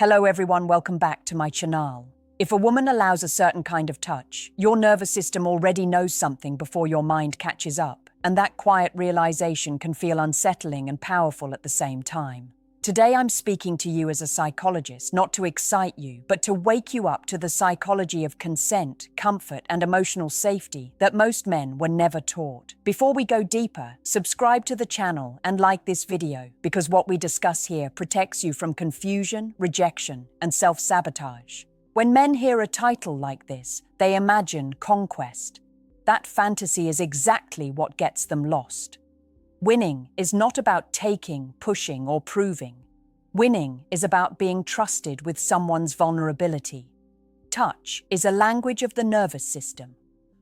Hello everyone, welcome back to my channel. If a woman allows a certain kind of touch, your nervous system already knows something before your mind catches up, and that quiet realization can feel unsettling and powerful at the same time. Today I'm speaking to you as a psychologist, not to excite you, but to wake you up to the psychology of consent, comfort, and emotional safety that most men were never taught. Before we go deeper, subscribe to the channel and like this video, because what we discuss here protects you from confusion, rejection, and self-sabotage. When men hear a title like this, they imagine conquest. That fantasy is exactly what gets them lost. Winning is not about taking, pushing, or proving. Winning is about being trusted with someone's vulnerability. Touch is a language of the nervous system.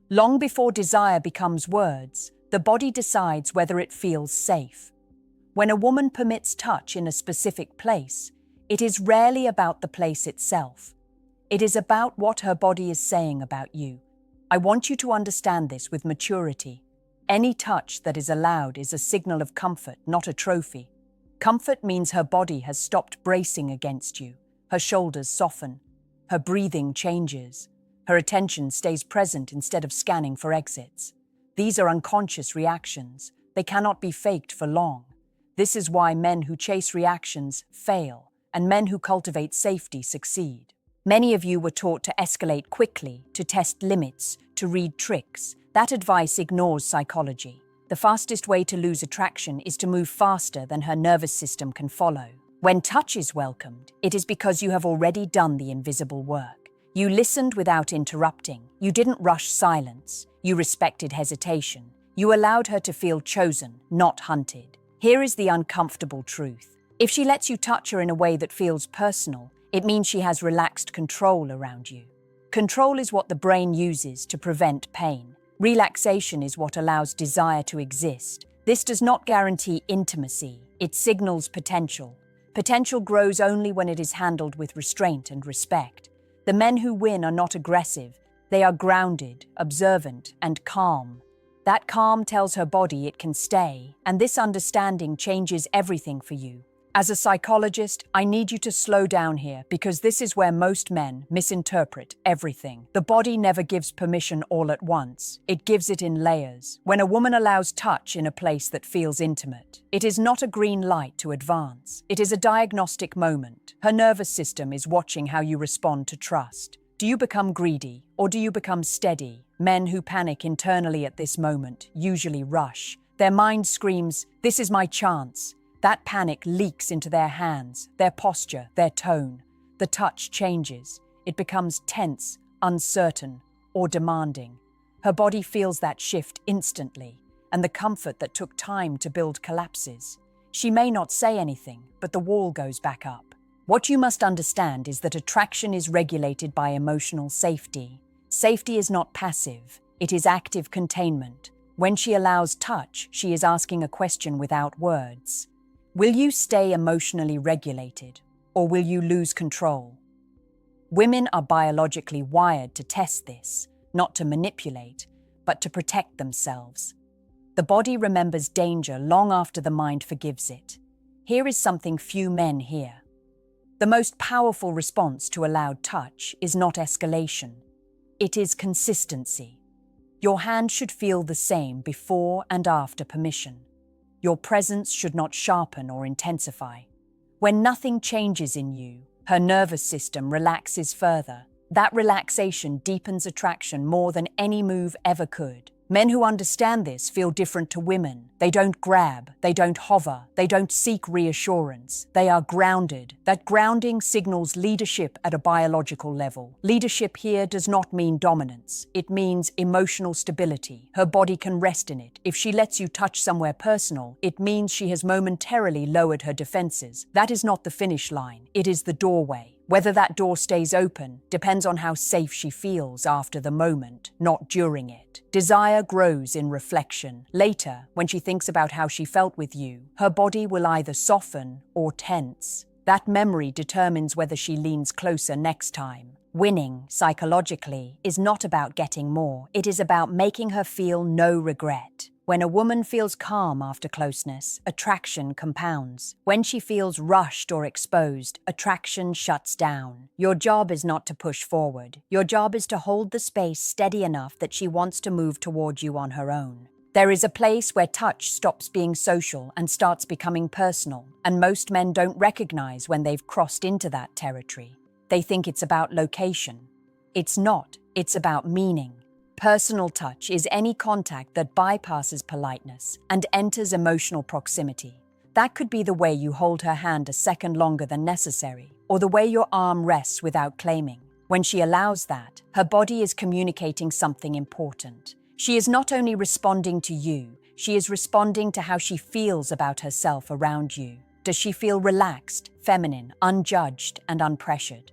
Long before desire becomes words, the body decides whether it feels safe. When a woman permits touch in a specific place, it is rarely about the place itself. It is about what her body is saying about you. I want you to understand this with maturity. Any touch that is allowed is a signal of comfort, not a trophy. Comfort means her body has stopped bracing against you. Her shoulders soften. Her breathing changes. Her attention stays present instead of scanning for exits. These are unconscious reactions. They cannot be faked for long. This is why men who chase reactions fail, and men who cultivate safety succeed. Many of you were taught to escalate quickly, to test limits, to read tricks. That advice ignores psychology. The fastest way to lose attraction is to move faster than her nervous system can follow. When touch is welcomed, it is because you have already done the invisible work. You listened without interrupting. You didn't rush silence. You respected hesitation. You allowed her to feel chosen, not hunted. Here is the uncomfortable truth. If she lets you touch her in a way that feels personal, it means she has relaxed control around you. Control is what the brain uses to prevent pain. Relaxation is what allows desire to exist. This does not guarantee intimacy. It signals potential. Potential grows only when it is handled with restraint and respect. The men who win are not aggressive. They are grounded, observant, and calm. That calm tells her body it can stay, and this understanding changes everything for you. As a psychologist, I need you to slow down here because this is where most men misinterpret everything. The body never gives permission all at once. It gives it in layers. When a woman allows touch in a place that feels intimate, it is not a green light to advance. It is a diagnostic moment. Her nervous system is watching how you respond to trust. Do you become greedy or do you become steady? Men who panic internally at this moment usually rush. Their mind screams, "This is my chance." That panic leaks into their hands, their posture, their tone. The touch changes. It becomes tense, uncertain, or demanding. Her body feels that shift instantly, and the comfort that took time to build collapses. She may not say anything, but the wall goes back up. What you must understand is that attraction is regulated by emotional safety. Safety is not passive, it is active containment. When she allows touch, she is asking a question without words. Will you stay emotionally regulated, or will you lose control? Women are biologically wired to test this, not to manipulate, but to protect themselves. The body remembers danger long after the mind forgives it. Here is something few men hear. The most powerful response to allowed touch is not escalation. It is consistency. Your hand should feel the same before and after permission. Your presence should not sharpen or intensify. When nothing changes in you, her nervous system relaxes further. That relaxation deepens attraction more than any move ever could. Men who understand this feel different to women. They don't grab, they don't hover, they don't seek reassurance. They are grounded. That grounding signals leadership at a biological level. Leadership here does not mean dominance. It means emotional stability. Her body can rest in it. If she lets you touch somewhere personal, it means she has momentarily lowered her defenses. That is not the finish line. It is the doorway. Whether that door stays open depends on how safe she feels after the moment, not during it. Desire grows in reflection. Later, when she thinks about how she felt with you, her body will either soften or tense. That memory determines whether she leans closer next time. Winning, psychologically, is not about getting more. It is about making her feel no regret. When a woman feels calm after closeness, attraction compounds. When she feels rushed or exposed, attraction shuts down. Your job is not to push forward. Your job is to hold the space steady enough that she wants to move toward you on her own. There is a place where touch stops being social and starts becoming personal, and most men don't recognize when they've crossed into that territory. They think it's about location. It's not. It's about meaning. Personal touch is any contact that bypasses politeness and enters emotional proximity. That could be the way you hold her hand a second longer than necessary, or the way your arm rests without claiming. When she allows that, her body is communicating something important. She is not only responding to you, she is responding to how she feels about herself around you. Does she feel relaxed, feminine, unjudged, and unpressured?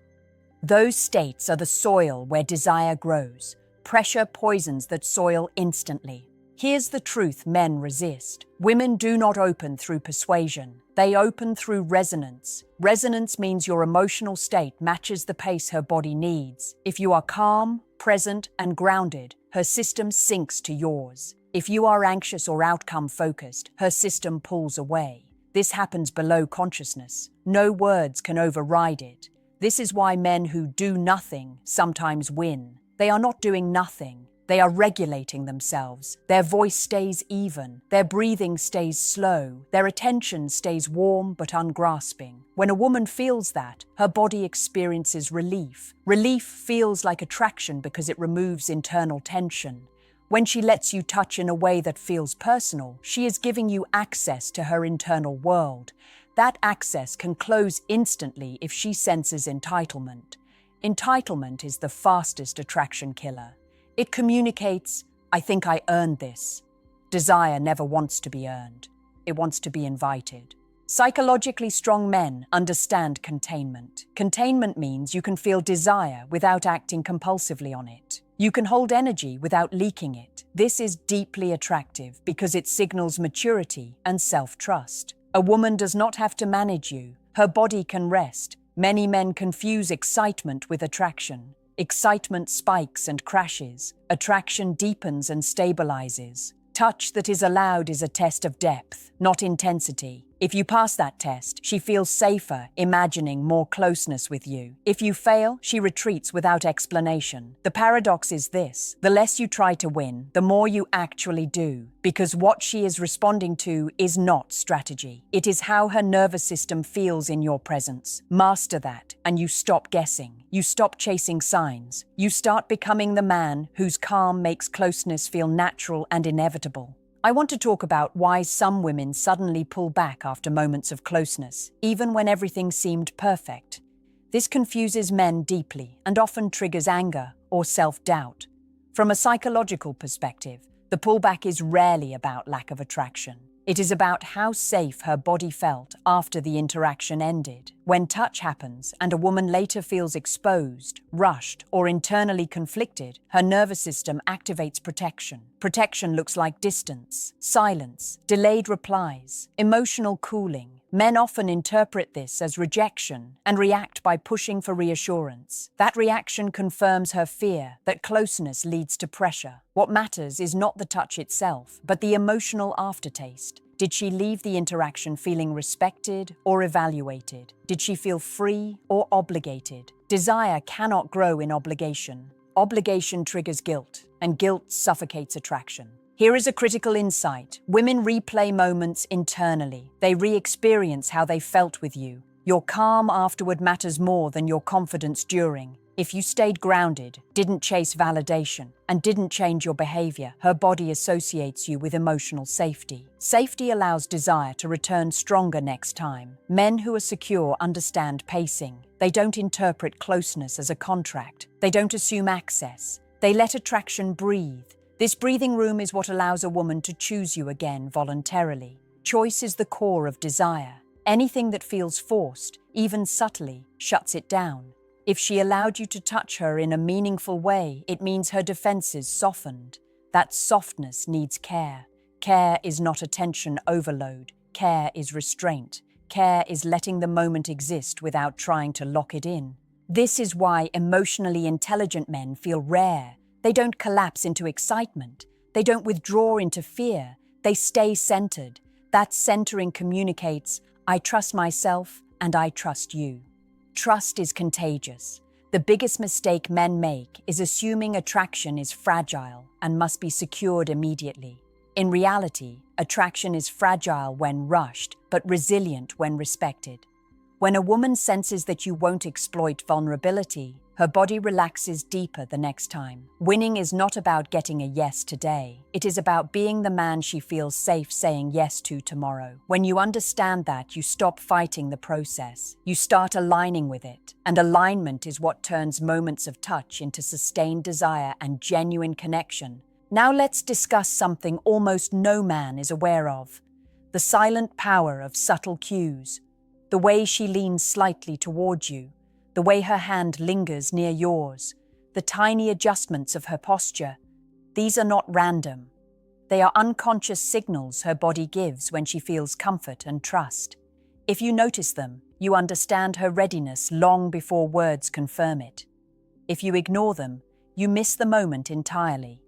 Those states are the soil where desire grows. Pressure poisons that soil instantly. Here's the truth men resist. Women do not open through persuasion. They open through resonance. Resonance means your emotional state matches the pace her body needs. If you are calm, present, and grounded, her system syncs to yours. If you are anxious or outcome-focused, her system pulls away. This happens below consciousness. No words can override it. This is why men who do nothing sometimes win. They are not doing nothing. They are regulating themselves. Their voice stays even. Their breathing stays slow. Their attention stays warm but ungrasping. When a woman feels that, her body experiences relief. Relief feels like attraction because it removes internal tension. When she lets you touch in a way that feels personal, she is giving you access to her internal world. That access can close instantly if she senses entitlement. Entitlement is the fastest attraction killer. It communicates, I think I earned this. Desire never wants to be earned. It wants to be invited. Psychologically strong men understand containment. Containment means you can feel desire without acting compulsively on it. You can hold energy without leaking it. This is deeply attractive because it signals maturity and self-trust. A woman does not have to manage you. Her body can rest. Many men confuse excitement with attraction. Excitement spikes and crashes. Attraction deepens and stabilizes. Touch that is allowed is a test of depth, not intensity. If you pass that test, she feels safer, imagining more closeness with you. If you fail, she retreats without explanation. The paradox is this: the less you try to win, the more you actually do, because what she is responding to is not strategy. It is how her nervous system feels in your presence. Master that, and you stop guessing. You stop chasing signs. You start becoming the man whose calm makes closeness feel natural and inevitable. I want to talk about why some women suddenly pull back after moments of closeness, even when everything seemed perfect. This confuses men deeply and often triggers anger or self-doubt. From a psychological perspective, the pullback is rarely about lack of attraction. It is about how safe her body felt after the interaction ended. When touch happens and a woman later feels exposed, rushed, or internally conflicted, her nervous system activates protection. Protection looks like distance, silence, delayed replies, emotional cooling. Men often interpret this as rejection and react by pushing for reassurance. That reaction confirms her fear that closeness leads to pressure. What matters is not the touch itself, but the emotional aftertaste. Did she leave the interaction feeling respected or evaluated? Did she feel free or obligated? Desire cannot grow in obligation. Obligation triggers guilt, and guilt suffocates attraction. Here is a critical insight. Women replay moments internally. They re-experience how they felt with you. Your calm afterward matters more than your confidence during. If you stayed grounded, didn't chase validation, and didn't change your behavior, her body associates you with emotional safety. Safety allows desire to return stronger next time. Men who are secure understand pacing. They don't interpret closeness as a contract. They don't assume access. They let attraction breathe. This breathing room is what allows a woman to choose you again voluntarily. Choice is the core of desire. Anything that feels forced, even subtly, shuts it down. If she allowed you to touch her in a meaningful way, it means her defenses softened. That softness needs care. Care is not attention overload. Care is restraint. Care is letting the moment exist without trying to lock it in. This is why emotionally intelligent men feel rare. They don't collapse into excitement. They don't withdraw into fear. They stay centered. That centering communicates, I trust myself and I trust you. Trust is contagious. The biggest mistake men make is assuming attraction is fragile and must be secured immediately. In reality, attraction is fragile when rushed, but resilient when respected. When a woman senses that you won't exploit vulnerability, her body relaxes deeper the next time. Winning is not about getting a yes today. It is about being the man she feels safe saying yes to tomorrow. When you understand that, you stop fighting the process. You start aligning with it. And alignment is what turns moments of touch into sustained desire and genuine connection. Now let's discuss something almost no man is aware of: the silent power of subtle cues. The way she leans slightly towards you, the way her hand lingers near yours, the tiny adjustments of her posture. These are not random. They are unconscious signals her body gives when she feels comfort and trust. If you notice them, you understand her readiness long before words confirm it. If you ignore them, you miss the moment entirely.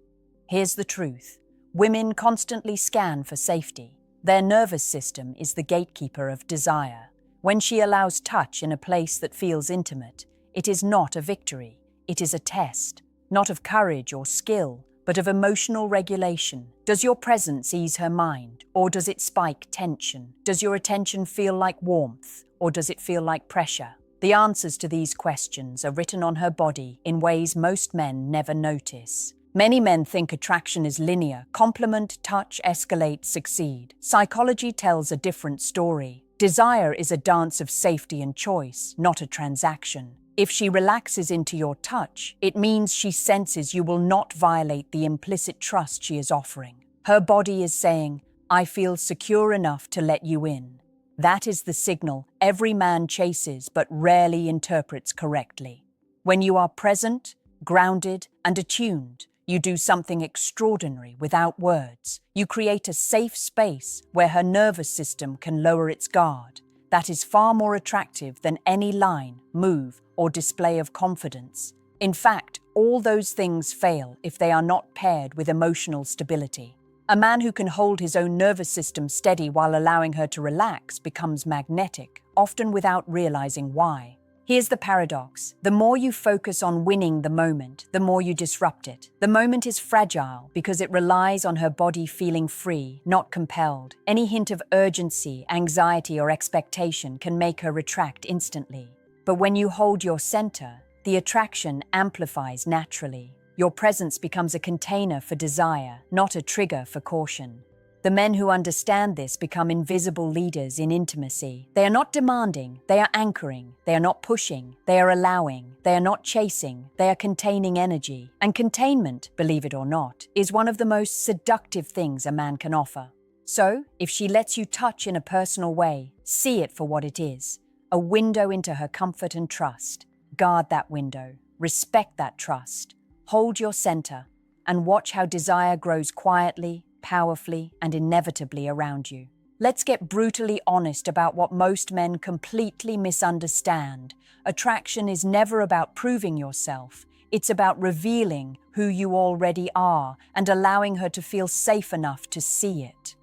Here's the truth. Women constantly scan for safety. Their nervous system is the gatekeeper of desire. When she allows touch in a place that feels intimate, it is not a victory. It is a test, not of courage or skill, but of emotional regulation. Does your presence ease her mind, or does it spike tension? Does your attention feel like warmth, or does it feel like pressure? The answers to these questions are written on her body in ways most men never notice. Many men think attraction is linear: compliment, touch, escalate, succeed. Psychology tells a different story. Desire is a dance of safety and choice, not a transaction. If she relaxes into your touch, it means she senses you will not violate the implicit trust she is offering. Her body is saying, I feel secure enough to let you in. That is the signal every man chases but rarely interprets correctly. When you are present, grounded, and attuned, you do something extraordinary without words. You create a safe space where her nervous system can lower its guard. That is far more attractive than any line, move, or display of confidence. In fact, all those things fail if they are not paired with emotional stability. A man who can hold his own nervous system steady while allowing her to relax becomes magnetic, often without realizing why. Here's the paradox. The more you focus on winning the moment, the more you disrupt it. The moment is fragile because it relies on her body feeling free, not compelled. Any hint of urgency, anxiety, or expectation can make her retract instantly. But when you hold your center, the attraction amplifies naturally. Your presence becomes a container for desire, not a trigger for caution. The men who understand this become invisible leaders in intimacy. They are not demanding, they are anchoring. They are not pushing, they are allowing. They are not chasing, they are containing energy. And containment, believe it or not, is one of the most seductive things a man can offer. So, if she lets you touch in a personal way, see it for what it is: a window into her comfort and trust. Guard that window, respect that trust, hold your center, and watch how desire grows quietly, powerfully, and inevitably around you. Let's get brutally honest about what most men completely misunderstand. Attraction is never about proving yourself. It's about revealing who you already are and allowing her to feel safe enough to see it.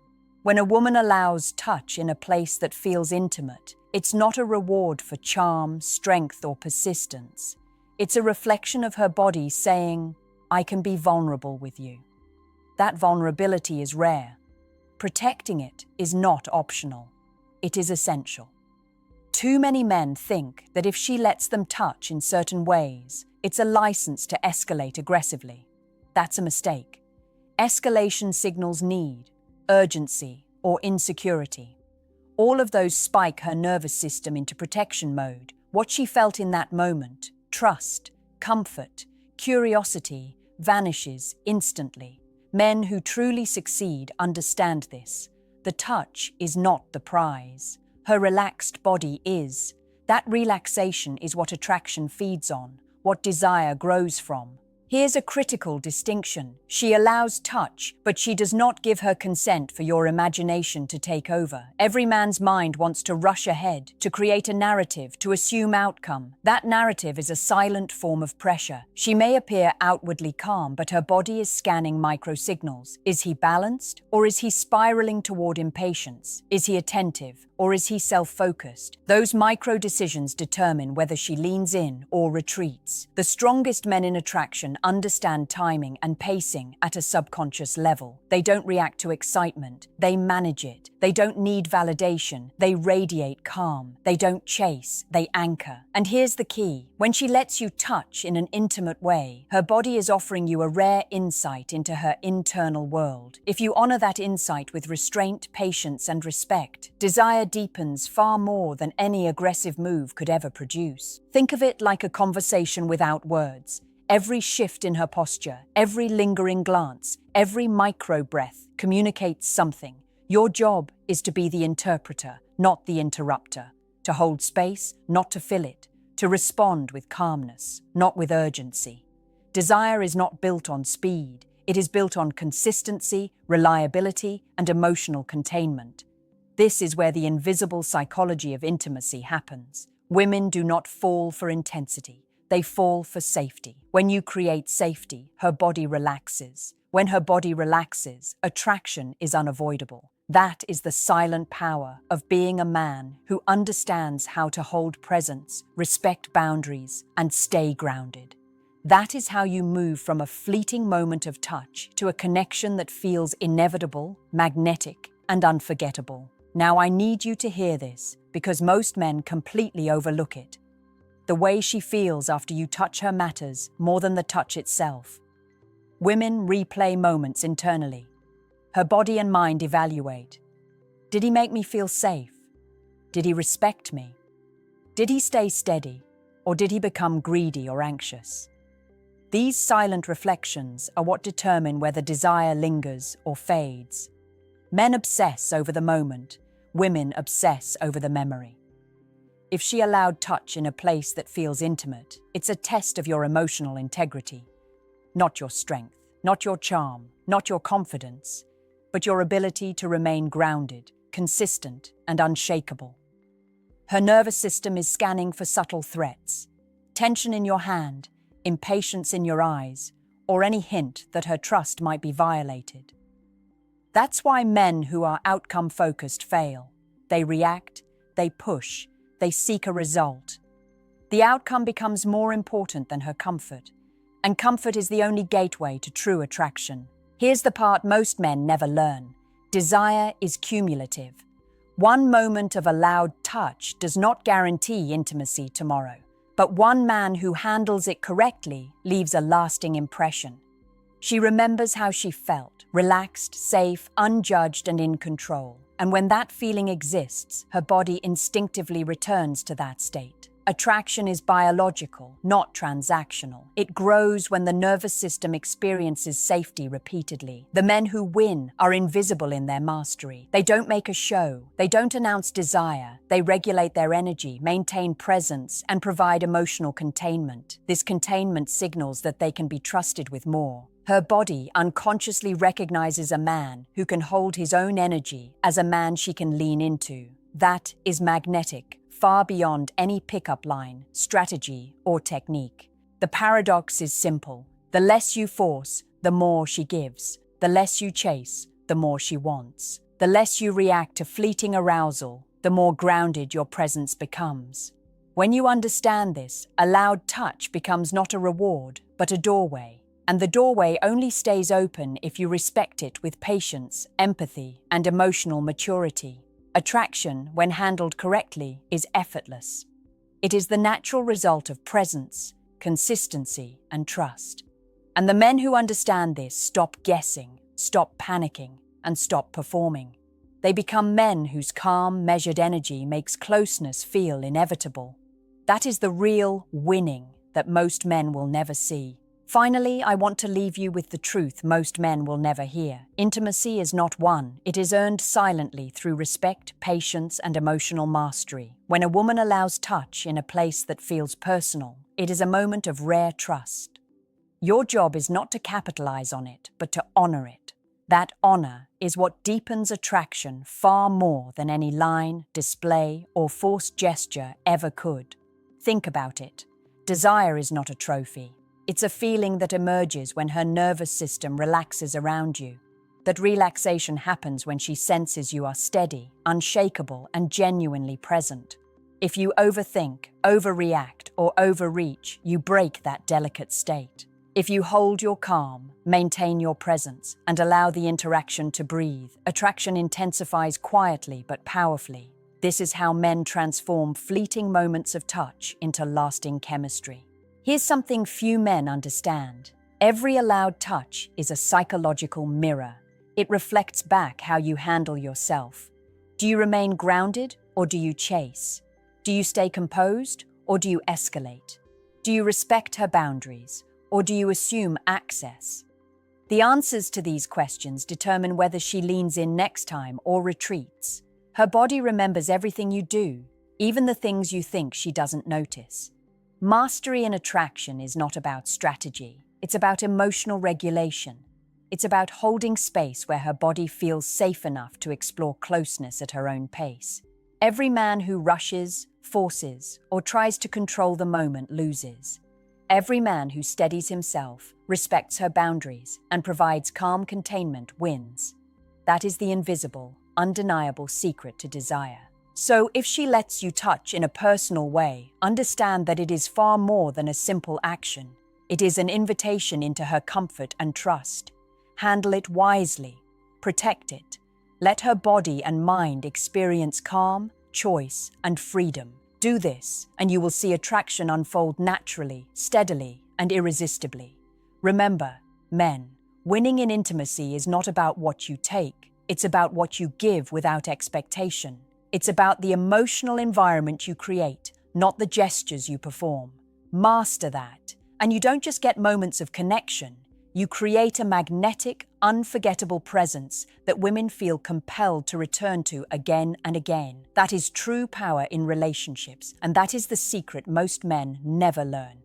When a woman allows touch in a place that feels intimate, it's not a reward for charm, strength, or persistence. It's a reflection of her body saying, I can be vulnerable with you. That vulnerability is rare. Protecting it is not optional. It is essential. Too many men think that if she lets them touch in certain ways, it's a license to escalate aggressively. That's a mistake. Escalation signals need, urgency, or insecurity. All of those spike her nervous system into protection mode. What she felt in that moment, trust, comfort, curiosity, vanishes instantly. Men who truly succeed understand this. The touch is not the prize. Her relaxed body is. That relaxation is what attraction feeds on, what desire grows from. Here's a critical distinction. She allows touch, but she does not give her consent for your imagination to take over. Every man's mind wants to rush ahead, to create a narrative, to assume outcome. That narrative is a silent form of pressure. She may appear outwardly calm, but her body is scanning microsignals. Is he balanced, or is he spiraling toward impatience? Is he attentive, or is he self-focused? Those micro-decisions determine whether she leans in or retreats. The strongest men in attraction understand timing and pacing at a subconscious level. They don't react to excitement, they manage it. They don't need validation, they radiate calm. They don't chase, they anchor. And here's the key. When she lets you touch in an intimate way, her body is offering you a rare insight into her internal world. If you honor that insight with restraint, patience, and respect, desire deepens far more than any aggressive move could ever produce. Think of it like a conversation without words. Every shift in her posture, every lingering glance, every micro-breath communicates something. Your job is to be the interpreter, not the interrupter. To hold space, not to fill it. To respond with calmness, not with urgency. Desire is not built on speed. It is built on consistency, reliability, and emotional containment. This is where the invisible psychology of intimacy happens. Women do not fall for intensity. They fall for safety. When you create safety, her body relaxes. When her body relaxes, attraction is unavoidable. That is the silent power of being a man who understands how to hold presence, respect boundaries, and stay grounded. That is how you move from a fleeting moment of touch to a connection that feels inevitable, magnetic, and unforgettable. Now I need you to hear this, because most men completely overlook it. The way she feels after you touch her matters more than the touch itself. Women replay moments internally. Her body and mind evaluate. Did he make me feel safe? Did he respect me? Did he stay steady? Or did he become greedy or anxious? These silent reflections are what determine whether desire lingers or fades. Men obsess over the moment. Women obsess over the memory. If she allowed touch in a place that feels intimate, it's a test of your emotional integrity. Not your strength, not your charm, not your confidence, but your ability to remain grounded, consistent, and unshakable. Her nervous system is scanning for subtle threats, tension in your hand, impatience in your eyes, or any hint that her trust might be violated. That's why men who are outcome-focused fail. They react, they push, they seek a result. The outcome becomes more important than her comfort, and comfort is the only gateway to true attraction. Here's the part most men never learn. Desire is cumulative. One moment of allowed touch does not guarantee intimacy tomorrow, but one man who handles it correctly leaves a lasting impression. She remembers how she felt, relaxed, safe, unjudged, and in control. And when that feeling exists, her body instinctively returns to that state. Attraction is biological, not transactional. It grows when the nervous system experiences safety repeatedly. The men who win are invisible in their mastery. They don't make a show. They don't announce desire. They regulate their energy, maintain presence, and provide emotional containment. This containment signals that they can be trusted with more. Her body unconsciously recognizes a man who can hold his own energy as a man she can lean into. That is magnetic, far beyond any pickup line, strategy, or technique. The paradox is simple. The less you force, the more she gives. The less you chase, the more she wants. The less you react to fleeting arousal, the more grounded your presence becomes. When you understand this, allowed touch becomes not a reward, but a doorway. And the doorway only stays open if you respect it with patience, empathy, and emotional maturity. Attraction, when handled correctly, is effortless. It is the natural result of presence, consistency, and trust. And the men who understand this stop guessing, stop panicking, and stop performing. They become men whose calm, measured energy makes closeness feel inevitable. That is the real winning that most men will never see. Finally, I want to leave you with the truth most men will never hear. Intimacy is not won. It is earned silently through respect, patience, and emotional mastery. When a woman allows touch in a place that feels personal, it is a moment of rare trust. Your job is not to capitalize on it, but to honor it. That honor is what deepens attraction far more than any line, display, or forced gesture ever could. Think about it. Desire is not a trophy. It's a feeling that emerges when her nervous system relaxes around you. That relaxation happens when she senses you are steady, unshakable, and genuinely present. If you overthink, overreact, or overreach, you break that delicate state. If you hold your calm, maintain your presence, and allow the interaction to breathe, attraction intensifies quietly but powerfully. This is how men transform fleeting moments of touch into lasting chemistry. Here's something few men understand. Every allowed touch is a psychological mirror. It reflects back how you handle yourself. Do you remain grounded or do you chase? Do you stay composed or do you escalate? Do you respect her boundaries or do you assume access? The answers to these questions determine whether she leans in next time or retreats. Her body remembers everything you do, even the things you think she doesn't notice. Mastery in attraction is not about strategy. It's about emotional regulation. It's about holding space where her body feels safe enough to explore closeness at her own pace. Every man who rushes, forces, or tries to control the moment loses. Every man who steadies himself, respects her boundaries, and provides calm containment wins. That is the invisible, undeniable secret to desire. So, if she lets you touch in a personal way, understand that it is far more than a simple action. It is an invitation into her comfort and trust. Handle it wisely. Protect it. Let her body and mind experience calm, choice, and freedom. Do this, and you will see attraction unfold naturally, steadily, and irresistibly. Remember, men, winning in intimacy is not about what you take. It's about what you give without expectation. It's about the emotional environment you create, not the gestures you perform. Master that, and you don't just get moments of connection. You create a magnetic, unforgettable presence that women feel compelled to return to again and again. That is true power in relationships, and that is the secret most men never learn.